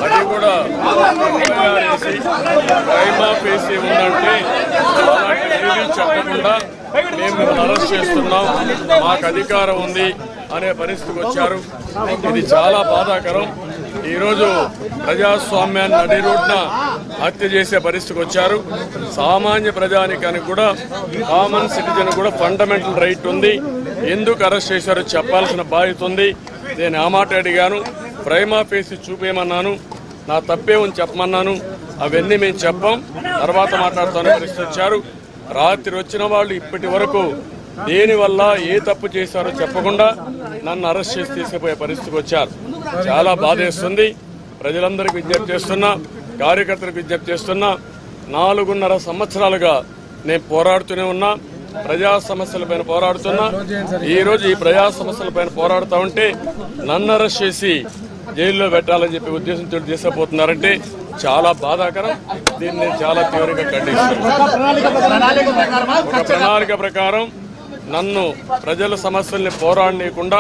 అది కూడా prima facie ఉందంటే ఏమీ చెప్పకుండా మేము అరెస్ట్ చేస్తున్నాం, మాకు అధికారం ఉంది అనే పరిస్థితికి వచ్చారు. ఇది చాలా బాధాకరం. ఈరోజు ప్రజాస్వామ్యాన్ని నడి రోడ్న హత్య చేసే పరిస్థితికి వచ్చారు. సామాన్య ప్రజానికానికి కూడా, కామన్ సిటిజన్ కూడా ఫండమెంటల్ రైట్ ఉంది. ఎందుకు అరెస్ట్ చేశారో చెప్పాల్సిన బాధ్యత ఉంది. నేను ఆ మాట అడిగాను, ప్రైమా ఫేసీ చూపేయమన్నాను, నా తప్పే ఉంది చెప్పమన్నాను. అవన్నీ మేము చెప్పాం, తర్వాత మాట్లాడుతామని పరిస్థితి వచ్చారు. రాత్రి వచ్చిన వాళ్ళు ఇప్పటి వరకు దేనివల్ల ఏ తప్పు చేశారో చెప్పకుండా నన్ను అరెస్ట్ చేసి తీసుకుపోయే పరిస్థితికి వచ్చారు. చాలా బాధేస్తుంది. ప్రజలందరికీ విజ్ఞప్తి చేస్తున్నా, కార్యకర్తలకు విజ్ఞప్తి చేస్తున్నా, 4.5 సంవత్సరాలుగా నేను పోరాడుతూనే ఉన్నా, ప్రజా సమస్యలపైన పోరాడుతున్నా. ఈరోజు ఈ ప్రజా సమస్యలపైన పోరాడుతూ ఉంటే నన్ను అరెస్ట్ చేసి జైల్లో పెట్టాలని చెప్పి ఉద్దేశంతో తీసుకుపోతున్నారంటే చాలా బాధాకరం. దీన్ని నేను చాలా తీవ్రంగా ఖండిస్తున్నాను. ఒక ప్రణాళిక ప్రకారం నన్ను ప్రజల సమస్యల్ని పోరాడనీయకుండా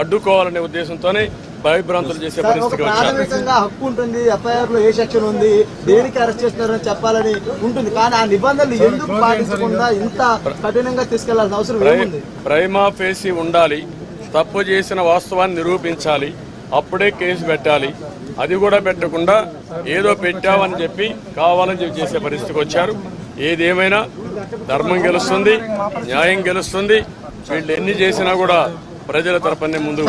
అడ్డుకోవాలనే ఉద్దేశంతోనే భయభ్రాంతులు చేసే పరిస్థితికి వచ్చారు. హక్కు ఉంటుంది, ఎఫ్ఐఆర్ లో ఏ సెక్షన్ ఉంది, దేనికి అరెస్ట్ చేస్తున్నారని చెప్పాలని ఉంటుంది. కానీ ఆ నిబంధనలు ఎందుకు పాటించకుండా ఇంత కఠినంగా తీసుకెళ్లాల్సిన అవసరం ఏముంది? ప్రైమా ఫేసీ ఉండాలి, తప్పు చేసిన వాస్తవాన్ని నిరూపించాలి, అప్పుడే కేసు పెట్టాలి. అది కూడా పెట్టకుండా ఏదో పెట్టామని చెప్పి కావాలని చెప్పి చేసే పరిస్థితికి వచ్చారు. ఏదేమైనా ధర్మం గెలుస్తుంది, న్యాయం గెలుస్తుంది. వీళ్ళు ఎన్ని చేసినా కూడా ప్రజల తరపునే ముందుకు